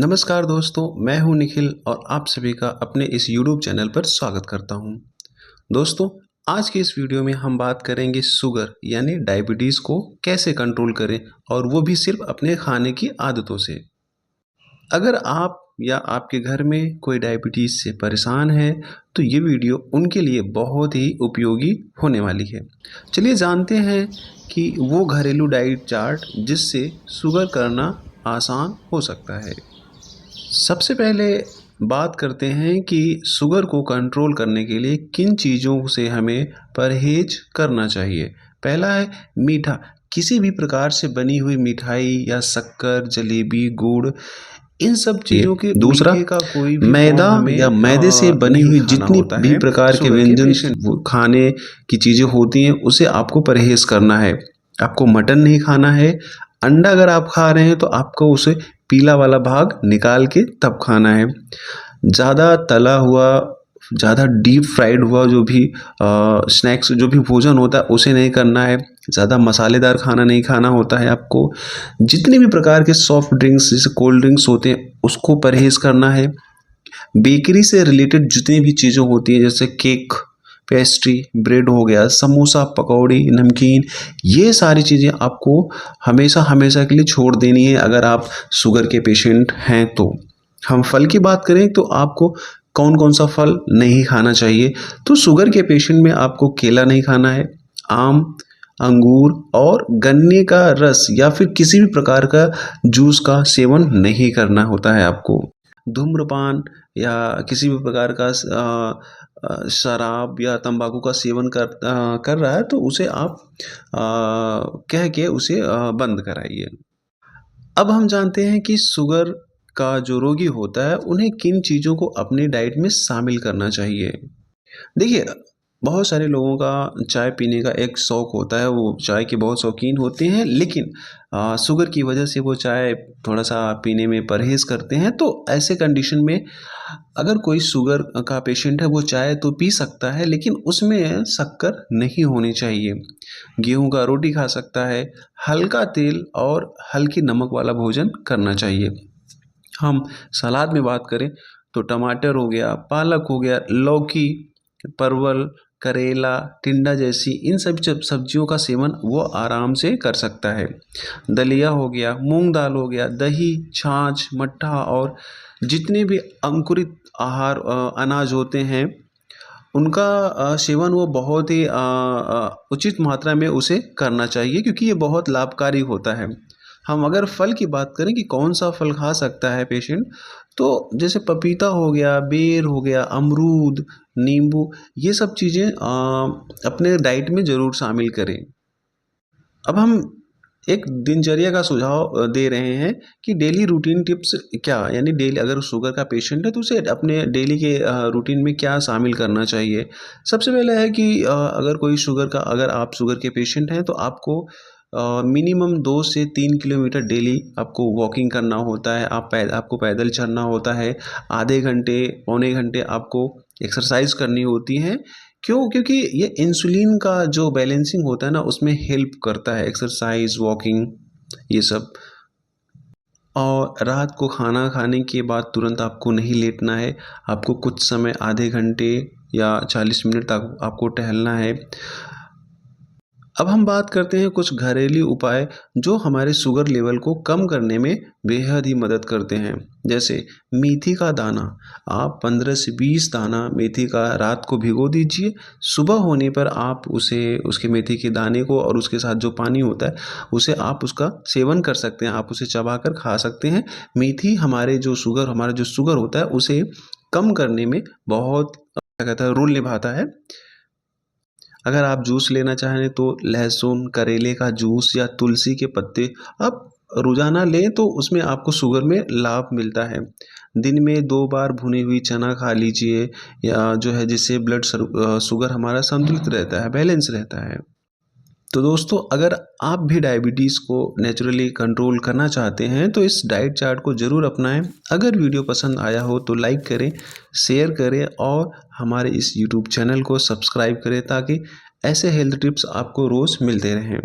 नमस्कार दोस्तों, मैं हूं निखिल और आप सभी का अपने इस YouTube चैनल पर स्वागत करता हूं। दोस्तों, आज की इस वीडियो में हम बात करेंगे शुगर यानी डायबिटीज़ को कैसे कंट्रोल करें और वो भी सिर्फ अपने खाने की आदतों से। अगर आप या आपके घर में कोई डायबिटीज़ से परेशान है तो ये वीडियो उनके लिए बहुत ही उपयोगी होने वाली है। चलिए जानते हैं कि वो घरेलू डाइट चार्ट जिससे शुगर करना आसान हो सकता है। सबसे पहले बात करते हैं कि शुगर को कंट्रोल करने के लिए किन चीज़ों से हमें परहेज करना चाहिए। पहला है मीठा। किसी भी प्रकार से बनी हुई मिठाई या शक्कर, जलेबी, गुड़, इन सब चीज़ों के दूसरा, मीठे का कोई भी मैदा फॉर्म हमें या मैदे से बनी नहीं हुई खाना जितनी होता भी है। प्रकार के शुगर व्यंजन पेशेंट खाने की चीज़ें होती हैं उसे आपको परहेज करना है। आपको मटन नहीं खाना है। अंडा अगर आप खा रहे हैं तो आपको उसे पीला वाला भाग निकाल के तब खाना है। ज़्यादा तला हुआ, ज़्यादा डीप फ्राइड हुआ जो भी स्नैक्स जो भी भोजन होता है उसे नहीं करना है। ज़्यादा मसालेदार खाना नहीं खाना होता है आपको। जितने भी प्रकार के सॉफ्ट ड्रिंक्स जैसे कोल्ड ड्रिंक्स होते हैं उसको परहेज करना है। बेकरी से रिलेटेड जितनी भी चीज़ें होती हैं जैसे केक, पेस्ट्री, ब्रेड हो गया, समोसा, पकौड़ी, नमकीन, ये सारी चीज़ें आपको हमेशा हमेशा के लिए छोड़ देनी है अगर आप शुगर के पेशेंट हैं तो। हम फल की बात करें तो आपको कौन कौन सा फल नहीं खाना चाहिए। तो शुगर के पेशेंट में आपको केला नहीं खाना है, आम, अंगूर और गन्ने का रस या फिर किसी भी प्रकार का जूस का सेवन नहीं करना होता है आपको। धूम्रपान या किसी भी प्रकार का शराब या तंबाकू का सेवन कर रहा है तो उसे आप कह के उसे बंद कराइए। अब हम जानते हैं कि शुगर का जो रोगी होता है उन्हें किन चीज़ों को अपनी डाइट में शामिल करना चाहिए। देखिए, बहुत सारे लोगों का चाय पीने का एक शौक़ होता है, वो चाय के बहुत शौकीन होते हैं, लेकिन शुगर की वजह से वो चाय थोड़ा-सा पीने में परहेज़ करते हैं। तो ऐसे कंडीशन में अगर कोई शुगर का पेशेंट है, वो चाय तो पी सकता है, लेकिन उसमें शक्कर नहीं होनी चाहिए। गेहूँ का रोटी खा सकता है, हल्का तेल और हल्की नमक वाला भोजन करना चाहिए। हम सलाद में बात करें तो टमाटर हो गया, पालक हो गया, लौकी, परवल, करेला, टिंडा जैसी इन सभी सब्जियों का सेवन वो आराम से कर सकता है। दलिया हो गया, मूंग दाल हो गया, दही, छाछ, मट्ठा और जितने भी अंकुरित आहार अनाज होते हैं उनका सेवन वो बहुत ही उचित मात्रा में उसे करना चाहिए क्योंकि ये बहुत लाभकारी होता है। हम अगर फल की बात करें कि कौन सा फल खा सकता है पेशेंट, तो जैसे पपीता हो गया, बेर हो गया, अमरूद, नींबू, ये सब चीज़ें अपने डाइट में ज़रूर शामिल करें। अब हम एक दिनचर्या का सुझाव दे रहे हैं कि डेली रूटीन टिप्स क्या, यानी डेली अगर शुगर का पेशेंट है तो उसे अपने डेली के रूटीन में क्या शामिल करना चाहिए। सबसे पहला है कि अगर आप शुगर के पेशेंट हैं तो आपको मिनिमम 2 से 3 किलोमीटर डेली आपको वॉकिंग करना होता है। आपको पैदल चलना होता है। आधे घंटे, पौने घंटे आपको एक्सरसाइज करनी होती है। क्यों? क्योंकि ये इंसुलिन का जो बैलेंसिंग होता है ना उसमें हेल्प करता है एक्सरसाइज, वॉकिंग, ये सब। और रात को खाना खाने के बाद तुरंत आपको नहीं लेटना है। आपको कुछ समय आधे घंटे या 40 मिनट तक आपको टहलना है। अब हम बात करते हैं कुछ घरेलू उपाय जो हमारे शुगर लेवल को कम करने में बेहद ही मदद करते हैं। जैसे मेथी का दाना, आप 15 से 20 दाना मेथी का रात को भिगो दीजिए। सुबह होने पर आप उसके मेथी के दाने को और उसके साथ जो पानी होता है उसे आप उसका सेवन कर सकते हैं। आप उसे चबाकर खा सकते हैं। मेथी हमारा जो शुगर होता है उसे कम करने में बहुत क्या कहता है रोल निभाता है। अगर आप जूस लेना चाहें तो लहसुन, करेले का जूस या तुलसी के पत्ते आप रोज़ाना लें तो उसमें आपको शुगर में लाभ मिलता है। दिन में 2 बार भुनी हुई चना खा लीजिए या जो है जिससे शुगर हमारा संतुलित रहता है, बैलेंस रहता है। तो दोस्तों, अगर आप भी डायबिटीज़ को नेचुरली कंट्रोल करना चाहते हैं तो इस डाइट चार्ट को ज़रूर अपनाएं। अगर वीडियो पसंद आया हो तो लाइक करें, शेयर करें और हमारे इस यूट्यूब चैनल को सब्सक्राइब करें ताकि ऐसे हेल्थ टिप्स आपको रोज़ मिलते रहें।